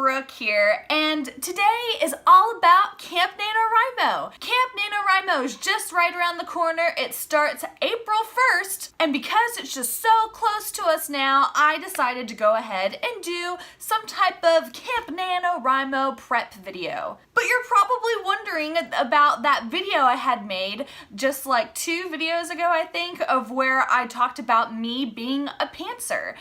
Brooke here, and today is all about Camp Nanowrimo. Camp Nanowrimo is just right around the corner. It starts April 1st, and because it's just so close to us now, I decided to go ahead and do some type of Camp Nanowrimo prep video. But you're probably wondering about that video I had made just like 2 videos ago, I think, of where I talked about me being a pantser.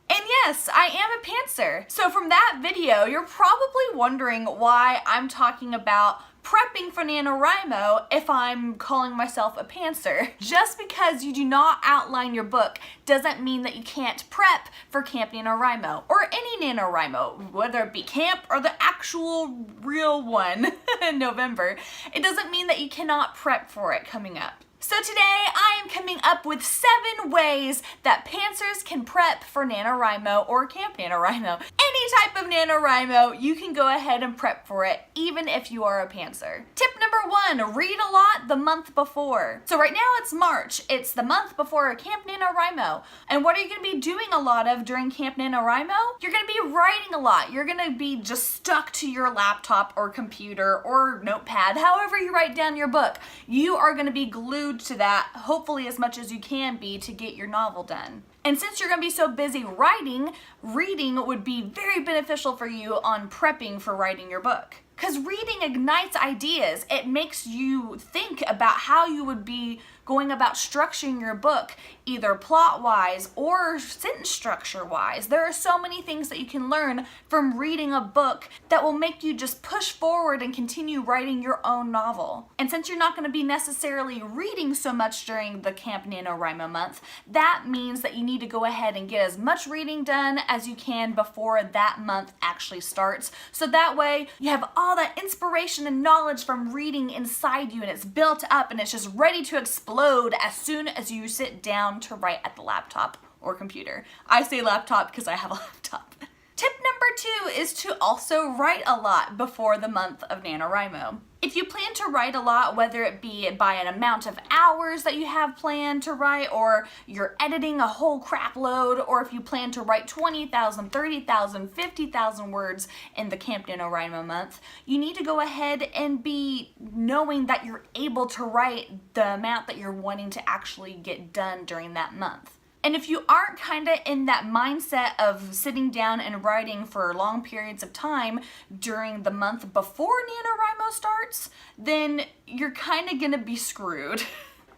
And yes, I am a pantser. So from that video, you're probably wondering why I'm talking about prepping for NaNoWriMo if I'm calling myself a pantser. Just because you do not outline your book doesn't mean that you can't prep for Camp NaNoWriMo or any NaNoWriMo, whether it be camp or the actual real one in November. It doesn't mean that you cannot prep for it coming up. So today I am coming up with 7 ways that pantsers can prep for NaNoWriMo or Camp NaNoWriMo. Any type of NaNoWriMo, you can go ahead and prep for it, even if you are a pantser. Tip number 1, read a lot the month before. So right now it's March. It's the month before Camp NaNoWriMo. And what are you going to be doing a lot of during Camp NaNoWriMo? You're going to be writing a lot. You're going to be just stuck to your laptop or computer or notepad, however you write down your book. You are going to be glued to that, hopefully as much as you can be, to get your novel done. And since you're going to be so busy writing, reading would be very beneficial for you on prepping for writing your book. Because reading ignites ideas. It makes you think about how you would be going about structuring your book, either plot-wise or sentence structure-wise. There are so many things that you can learn from reading a book that will make you just push forward and continue writing your own novel. And since you're not going to be necessarily reading so much during the Camp NaNoWriMo month, that means that you need to go ahead and get as much reading done as you can before that month actually starts. So that way you have all that inspiration and knowledge from reading inside you, and it's built up and it's just ready to explode as soon as you sit down to write at the laptop or computer. I say laptop because I have a laptop. Tip number 2 is to also write a lot before the month of NaNoWriMo. If you plan to write a lot, whether it be by an amount of hours that you have planned to write, or you're editing a whole crap load, or if you plan to write 20,000, 30,000, 50,000 words in the Camp NaNoWriMo month, you need to go ahead and be knowing that you're able to write the amount that you're wanting to actually get done during that month. And if you aren't kind of in that mindset of sitting down and writing for long periods of time during the month before NaNoWriMo starts, then you're kind of gonna be screwed.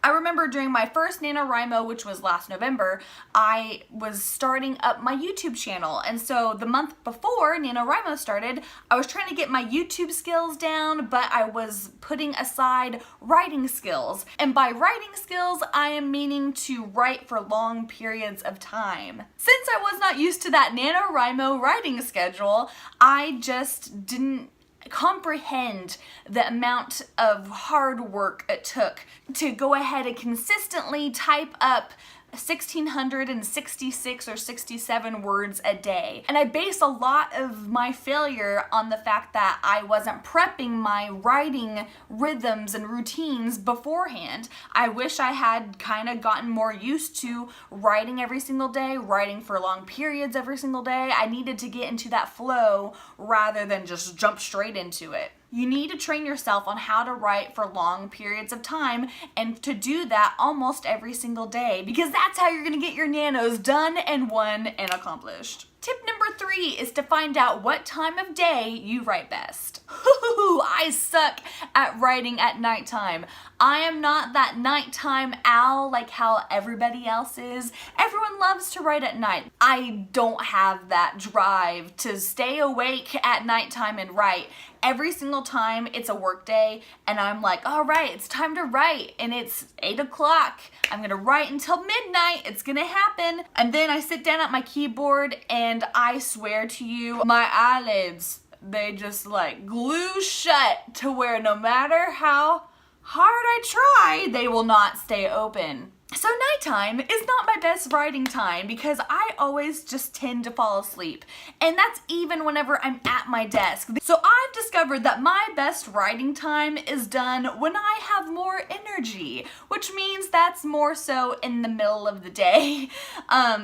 I remember during my first NaNoWriMo, which was last November, I was starting up my YouTube channel. And so the month before NaNoWriMo started, I was trying to get my YouTube skills down, but I was putting aside writing skills. And by writing skills, I am meaning to write for long periods of time. Since I was not used to that NaNoWriMo writing schedule, I just didn't comprehend the amount of hard work it took to go ahead and consistently type up 1,666 or 67 words a day. And I base a lot of my failure on the fact that I wasn't prepping my writing rhythms and routines beforehand. I wish I had kind of gotten more used to writing every single day, writing for long periods every single day. I needed to get into that flow rather than just jump straight into it. You need to train yourself on how to write for long periods of time, and to do that almost every single day, because that's how you're going to get your nanos done and won and accomplished. Tip number 3 is to find out what time of day you write best. I suck at writing at nighttime. I am not that nighttime owl like how everybody else is. Everyone loves to write at night. I don't have that drive to stay awake at nighttime and write. Every single time it's a work day and I'm like, all right, it's time to write, and it's 8 o'clock. I'm gonna write until midnight. It's gonna happen. And then I sit down at my keyboard and I swear to you, my eyelids, they just like glue shut to where no matter how hard I try, they will not stay open. So nighttime is not my best writing time because I always just tend to fall asleep. And that's even whenever I'm at my desk. So I've discovered that my best writing time is done when I have more energy, which means that's more so in the middle of the day.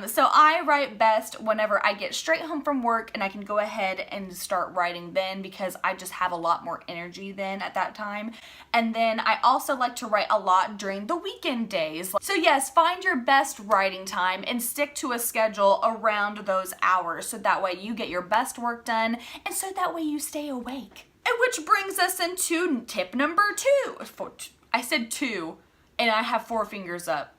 So I write best whenever I get straight home from work and I can go ahead and start writing then because I just have a lot more energy then at that time. And then I also like to write a lot during the weekend days. So yes, find your best writing time and stick to a schedule around those hours so that way you get your best work done and so that way you stay awake. And which brings us into tip number 2. I said 2 and I have 4 fingers up.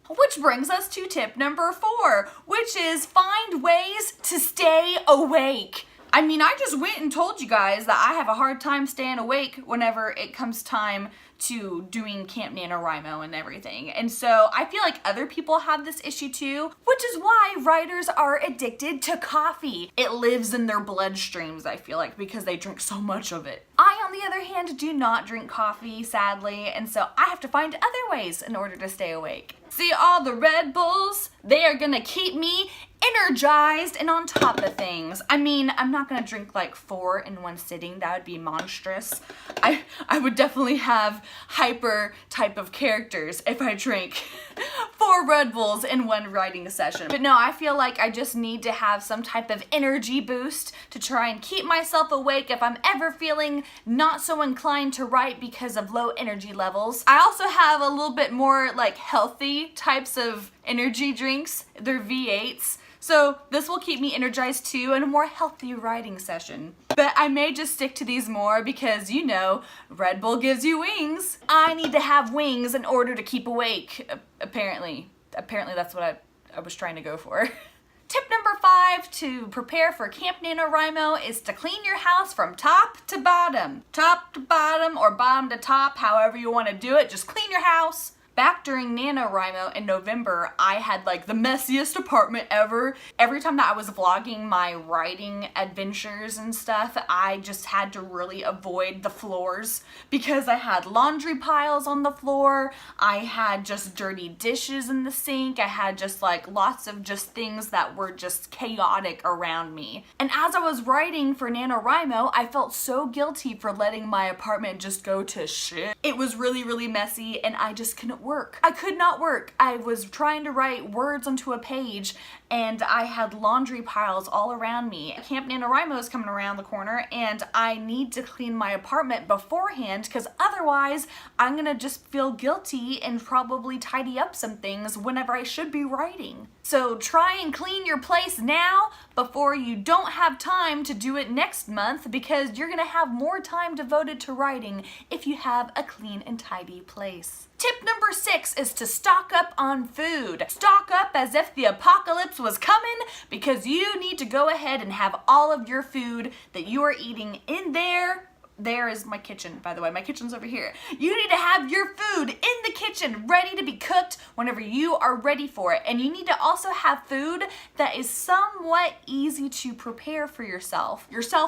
Which brings us to tip number 4, which is find ways to stay awake. I mean, I just went and told you guys that I have a hard time staying awake whenever it comes time to doing Camp Nanowrimo and everything. And so I feel like other people have this issue too, which is why writers are addicted to coffee. It lives in their bloodstreams, I feel like, because they drink so much of it. I, on the other hand, do not drink coffee, sadly, and so I have to find other ways in order to stay awake. See, all the Red Bulls, they are gonna keep me energized and on top of things. I mean, I'm not gonna drink like 4 in one sitting. That would be monstrous. I would definitely have hyper type of characters if I drank 4 Red Bulls in one writing session. But no, I feel like I just need to have some type of energy boost to try and keep myself awake if I'm ever feeling not so inclined to write because of low energy levels. I also have a little bit more like healthy types of energy drinks. They're V8s. So this will keep me energized too in a more healthy writing session. But I may just stick to these more because, you know, Red Bull gives you wings. I need to have wings in order to keep awake, apparently. Apparently that's what I was trying to go for. Tip number 5 to prepare for Camp NaNoWriMo is to clean your house from top to bottom. Top to bottom or bottom to top, however you want to do it, just clean your house. Back during NaNoWriMo in November, I had like the messiest apartment ever. Every time that I was vlogging my writing adventures and stuff, I just had to really avoid the floors because I had laundry piles on the floor. I had just dirty dishes in the sink. I had just like lots of just things that were just chaotic around me. And as I was writing for NaNoWriMo, I felt so guilty for letting my apartment just go to shit. It was really, really messy and I just couldn't work. I could not work. I was trying to write words onto a page and I had laundry piles all around me. Camp NaNoWriMo is coming around the corner and I need to clean my apartment beforehand because otherwise I'm gonna just feel guilty and probably tidy up some things whenever I should be writing. So try and clean your place now before you don't have time to do it next month because you're gonna have more time devoted to writing if you have a clean and tidy place. Tip number 6 is to stock up on food. Stock up as if the apocalypse was coming because you need to go ahead and have all of your food that you are eating in there. There is my kitchen, by the way. My kitchen's over here. You need to have your food in the kitchen ready to be cooked whenever you are ready for it. And you need to also have food that is somewhat easy to prepare for yourself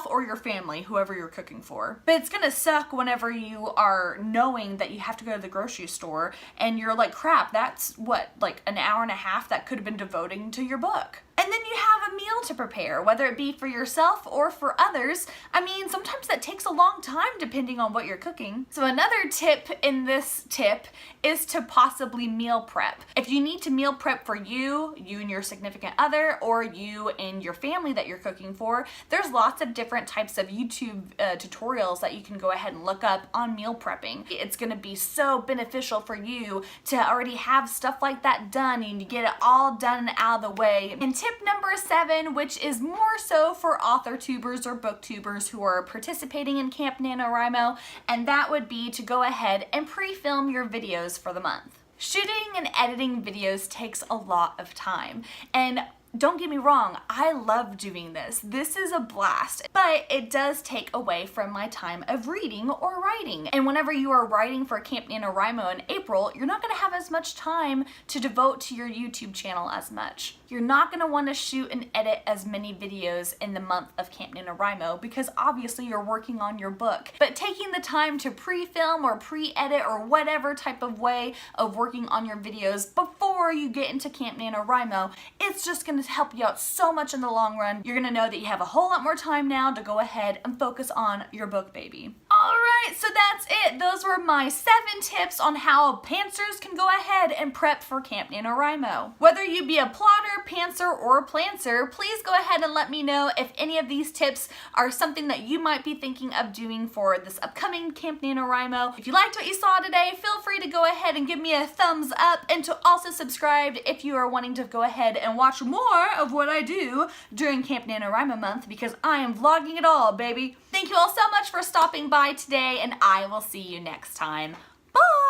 or your family, whoever you're cooking for. But it's gonna suck whenever you are knowing that you have to go to the grocery store and you're like, crap, that's what, like an hour and a half that could have been devoting to your book. And then you have a meal to prepare, whether it be for yourself or for others. I mean, sometimes that takes a long time depending on what you're cooking. So another tip in this tip is to possibly meal prep. If you need to meal prep for you and your significant other, or you and your family that you're cooking for, there's lots of different types of YouTube tutorials that you can go ahead and look up on meal prepping. It's gonna be so beneficial for you to already have stuff like that done and you get it all done and out of the way. And tip number 7, which is more so for author tubers or booktubers who are participating in Camp NaNoWriMo, and that would be to go ahead and pre-film your videos for the month. Shooting and editing videos takes a lot of time, and Don't get me wrong, I love doing this. This is a blast, but it does take away from my time of reading or writing. And whenever you are writing for Camp NaNoWriMo in April, you're not gonna have as much time to devote to your YouTube channel as much. You're not gonna wanna shoot and edit as many videos in the month of Camp NaNoWriMo because obviously you're working on your book. But taking the time to pre-film or pre-edit or whatever type of way of working on your videos before you get into Camp NaNoWriMo, it's just gonna help you out so much in the long run. You're gonna know that you have a whole lot more time now to go ahead and focus on your book, baby. Alright, so that's it. Those were my 7 tips on how pantsers can go ahead and prep for Camp NaNoWriMo. Whether you be a plotter, pantser, or planter, please go ahead and let me know if any of these tips are something that you might be thinking of doing for this upcoming Camp NaNoWriMo. If you liked what you saw today, feel free to go ahead and give me a thumbs up and to also subscribe if you are wanting to go ahead and watch more of what I do during Camp NaNoWriMo month because I am vlogging it all, baby. Thank you all so much for stopping by today, and I will see you next time. Bye!